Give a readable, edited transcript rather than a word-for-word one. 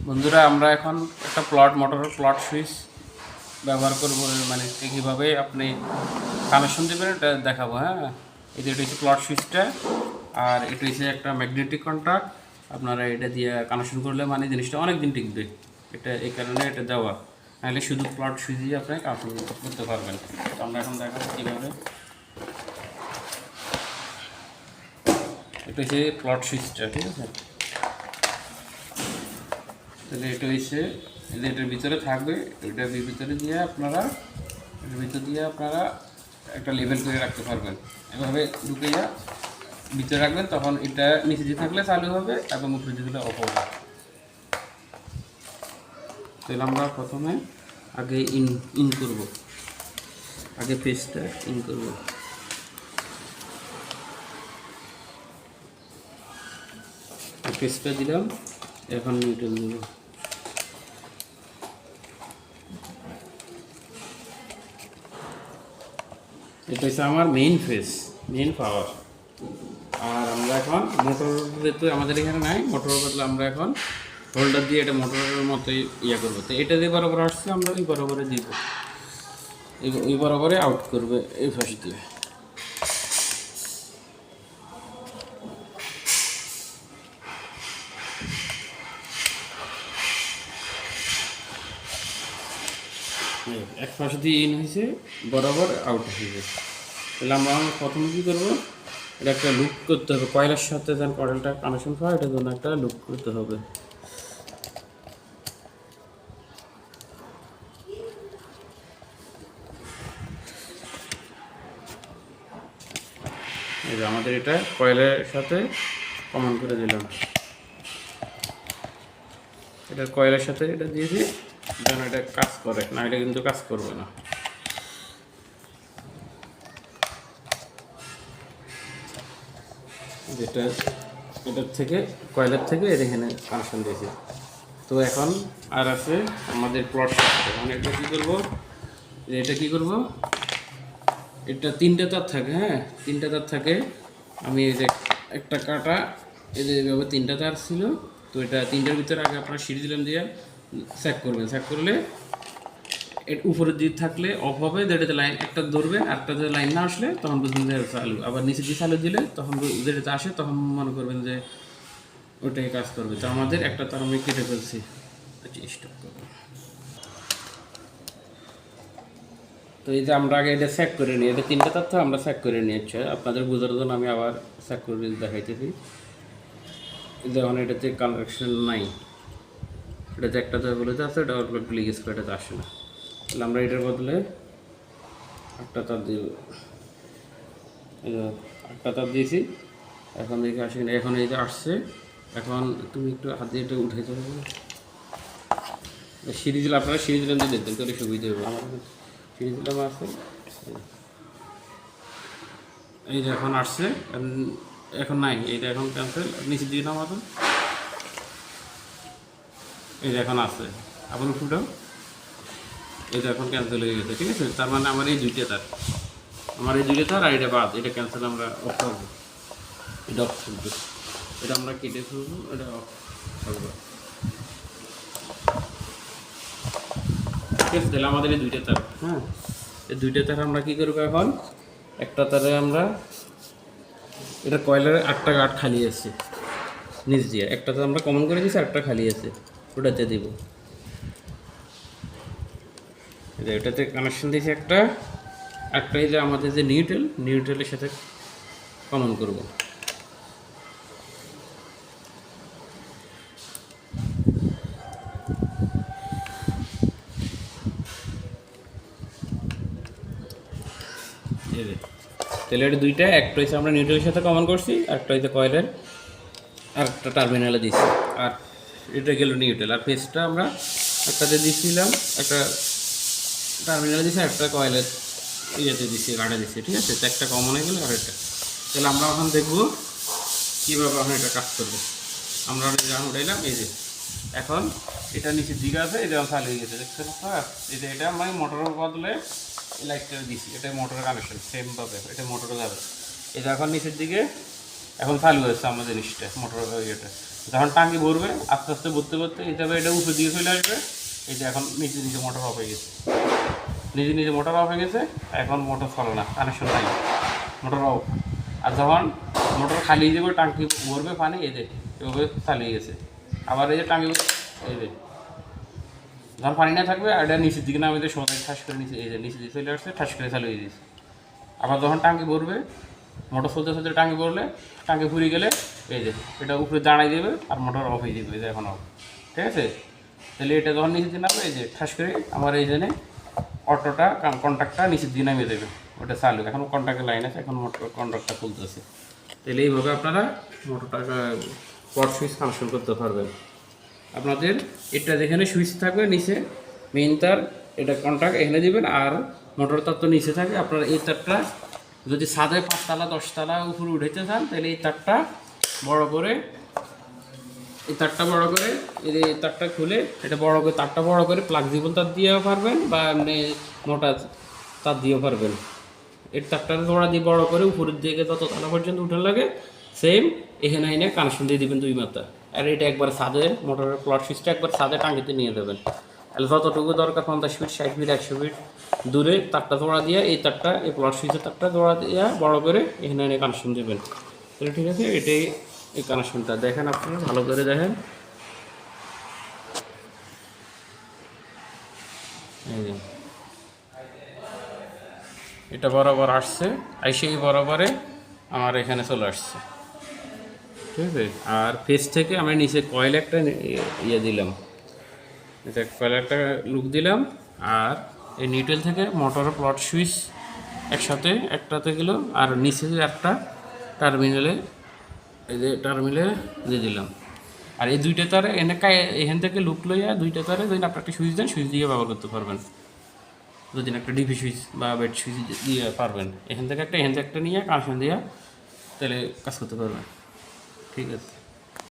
বন্ধুরা, আমরা এখন একটা মোটরের প্লট সুইচ ব্যবহার করব, মানে কীভাবে আপনি কানেকশন দেবেন এটা দেখাবো। হ্যাঁ, এটা হচ্ছে প্লট সুইচটা, আর এটা হচ্ছে একটা ম্যাগনেটিক কন্ট্যাক্ট। আপনারা এটা দিয়ে কানেকশন করলে মানে জিনিসটা অনেক দিন টিকবে, এটা এই কারণে এটা দেওয়া। নাহলে শুধু প্লট সুইচ দিয়ে আপনি কানেকশন করতে পারবেন। তো আমরা এখন দেখাবো কীভাবে। এটা হচ্ছে প্লট সুইচটা, ঠিক আছে। তাহলে এটা হচ্ছে এটার ভিতরে থাকবে, এটার ভিতরে দিয়ে আপনারা একটা লেভেল করে রাখতে পারবেন। এভাবে ঢুকিয়ে ভিতরে রাখবেন, তখন এটা নিচে দিয়ে থাকলে চালু হবে এবং উপরে দিয়ে দিলে অফ হবে। তাহলে আমরা প্রথমে আগে ইন করব, আগে পেজটা ইন করব। পেজটা দিলাম, এখন নিউট্রাল দেব। এটা হচ্ছে আমার মেইন পাওয়ার। আর আমরা এখন মোটর যেহেতু আমাদের এখানে নাই, মোটরের বদলে আমরা এখন হোল্ডার দিয়ে এটা মোটরের মতোই করবো। তো এটা যে বরাবর আসছে আমরা ওই বরাবরে দিব, এই বরাবরে আউট করবে এই ফাঁস দিয়ে। এক পাশ দিয়ে ইন হয়েছে, বরাবর আউট হয়েছে। তাহলে আমরা প্রথমে কী করবো, এটা একটা লুপ করতে হবে কয়লার সাথে, যেন কয়েলটা কানেকশন পাওয়া, এটার জন্য একটা লুপ করতে হবে। এই যে আমাদের এটা কয়েলের সাথে কমন করে দিলাম, এটা কয়েলের সাথে এটা দিয়েছি যেন এটা কাজ করে, না এটা কিন্তু কাজ করবে না। যেটা এটার থেকে কয়েলের থেকে এটা এখানে কানেকশন দিয়েছি। তো এখন আর আছে আমাদের প্লট। এখন এটা কী করবো, এটা তিনটে তার থাকে। হ্যাঁ, তিনটে তার থাকে। আমি এই যে একটা কাটা, এই যে এভাবে তিনটা তার ছিল, তো এটা তিনটার ভিতরে আগে আপনার সিঁড়ি দিলাম দিয়ে চেক করবেন। চেক করলে এর উপরের দিক থাকলে অফ হবে, যেটাতে লাইন একটা ধরবে, আরটাতে লাইন না আসলে তখন বুঝবেন যে চালু। আবার নিচে দিয়ে চালু দিলে তখন যেটাতে আসে তখন মনে করবেন যে ওটাই কাজ করবে। তো আমাদের একটা তার আমি কেটে ফেলছি। আচ্ছা, স্টপ করবো। তো এই যে আমরা আগে এটা চেক করে নিই, এটা তিনটা তথ্য আমরা চেক করে নিই। আচ্ছা, আপনাদের বোঝার জন্য আমি আবার চেক করে দেখাইতেছি। যেমন এটাতে কানেকশন নাই, এটাতে একটা তো বলে আছে, এটা ক্লিক করে এটাতে আসে না। তাহলে আমরা এটার বদলে একটা তার দিব, একটা তার দিয়েছি। এখন দেখে আসে না, এখন এই যে আসছে। এখন তুমি একটু হাত দিয়ে এটা উঠে যাবে, সিঁড়ি দিলে আপনারা সিঁড়ি দিলাম দিয়ে দেখবেন তাহলে সুবিধা হবে। আমার সিঁড়ি দিলাম আছে, এই যে এখন আসছে, এখন নাই, এইটা এখন ক্যান্সেল। নিচে দিয়ে নামাবেন, এই যে এখন আছে। আবার উঠুটাও, এই যে এখন ক্যান্সেল হয়ে গেছে, ঠিক আছে। তার মানে আমার এই দুইটা তার, আর এটা বাদ, এটা ক্যান্সেল আমরা অফ করবো, এটা অফ করবো, এটা আমরা কেটে ফেলবো, এটা অফ করবো, ঠিক আছে। তাহলে আমাদের এই দুইটা তার, হ্যাঁ, এই দুইটা তার আমরা কী করবো এখন, একটা তারে আমরা এটা কয়লার 8টা গাঁট খালি আছে নিচ দিয়ে, একটাতে আমরা কমন করে দিয়েছি, একটা খালি আছে, ওটাতে দিব। এটাতে কানেকশন দিয়েছি একটা এই যে আমাদের যে নিউট্রালের সাথে কমন করব। তাহলে এটা দুইটা, একটা হচ্ছে আমরা নিউট্রালের সাথে কমন করছি, একটা হচ্ছে কয়েলের আর একটা টার্মিনালে দিচ্ছি। আর এটা গেল নিউট্রাল, আর ফেসটা আমরা একটাতে দিচ্ছিলাম, একটা টার্মিনালে দিচ্ছি, একটা কয়েলের ইয়েতে দিচ্ছি, গাড়ে দিচ্ছি, ঠিক আছে। তো একটা কমন হয়ে গেলে আর এটা। তাহলে আমরা এখন দেখবো কীভাবে এখন এটা কাজ করবে। আমরা যখন উঠাইলাম, এই যে এখন এটা নিচের দিকে আছে, এটা চালু হয়ে গেছে, দেখতে পাচ্ছ। এই যে এটা আমি মোটরের বদলে এই লাইটটা দিচ্ছি, এটা মোটরের কানেকশন সেমভাবে এটা মোটরে যাবে। এটা এখন নিচের দিকে এখন চালু হয়েছে আমাদের জিনিসটা, মোটরের ইয়েটা। যখন টাঙ্কি ভরবে আস্তে আস্তে ভরতে ভরতে এইভাবে এটা উপরে দিয়ে চলে আসবে। এই যে এখন নিজে নিজে মোটর অফ হয়ে গেছে, নিজে নিজে মোটর অফ হয়ে গেছে। এখন মোটর চলে না, কানেকশন নাই, মোটর অফ। আর যখন মোটর খালি যাবে টাঙ্কি ভরবে পানি, এই যে এভাবে চালিয়ে গেছে। আবার এই যে টাঙ্কি এই যে যখন পানি না থাকবে আর এটা নিচের দিকে নামে সোজা ঠাস করে নিচে, এই যে নিচে দিয়ে চলে আসছে, ঠাস করে চালিয়ে দিয়েছে। আবার যখন টাঙ্কি ভরবে, মোটর চলতে চলতে টাঙ্কি ভরলে, টাঙ্কি ফুরিয়ে গেলে এই যে এটা উপরে দাঁড়াই দেবে আর মোটর অফ হয়ে যাবে। এই যে এখন অফ, ঠিক আছে। তাহলে এটা যখন নিচের দিকে নামবে, এই যে ঠাস করে আমার এই জন্য অটোটা কন্ট্যাক্টটা নিচের দিকে নামিয়ে দেবে, ওটা চালু। এখন কন্ট্যাক্টের লাইন আছে, এখন মোটর কন্ট্যাক্টটা খুলতেছে। তাহলে এইভাবে আপনারা মোটরটা পট সুইচ কানেকশন করতে পারবেন। আপনাদের এটা যেখানে সুইচ থাকবে নিচে মেইন তার, এটা কন্ট্যাক্ট এখানে দিবেন। আর মোটর তার তো নিচে থাকে, আপনারা এই তারটা যদি ছাদে 5 তলা 10 তলা উপরে উঠাইতে চান, তাহলে এই তারটা বড় করে, এই তারটা বড় করে, এই তারটা খুলে এটা বড় করে, তারটা বড় করে ফ্লেক্সিবল তার দিয়েও পারবেন বা এমনি মোটা তার দিয়েও পারবেন। এর তারটা জোড়া দিয়ে বড় করে উপরের দিকে যত তলা পর্যন্ত উঠান লাগে, সেম এখানে এনে কানেকশন দিয়ে দিবেন 2 মাথা। আর এটা একবার ছাদে মোটরের প্লট সুইচটা একবার ছাদে টাঙ্গিতে নিয়ে দেবেন। তাহলে যতটুকু দরকার 50 ফিট 60 ফিট 100 ফিট দূরে তারটা জোড়া দিয়ে, এই তারটা এই প্লট সুইচের তারটা জোড়া দিয়ে বড় করে এখানে এনে কানেকশন দেবেন। তাহলে ঠিক আছে, এটাই এই কানেকশনটা দেখেন, আপনারা ভালো করে দেখেন। এই যে এটা বরাবর আসছে, সেই বরাবরে আমার এখানে চলে আসছে, ঠিক আছে। আর ফেস থেকে আমি নিচে কয়েল একটা ইয়ে দিলাম, এটা কয়েল একটা লুক দিলাম। আর এই নিউট্রাল থেকে মোটরের প্লট সুইচ একসাথে একটাতে গেল, আর নিচে একটা টার্মিনালে, এই যে টার্মিনালে দিয়ে দিলাম। আর এই দুইটা তারে এখান থেকে লুক লইয়া দুইটা তারে যদি আপনার একটা সুইচ দেন, সুইচ দিয়ে ব্যবহার করতে পারবেন। যদি একটা ডিপি সুইচ বা বেড সুইচ দিয়ে পারবেন, এখান থেকে একটা নিয়ে কানেকশন দিয়ে তাহলে কাজ করতে পারবেন, ঠিক আছে।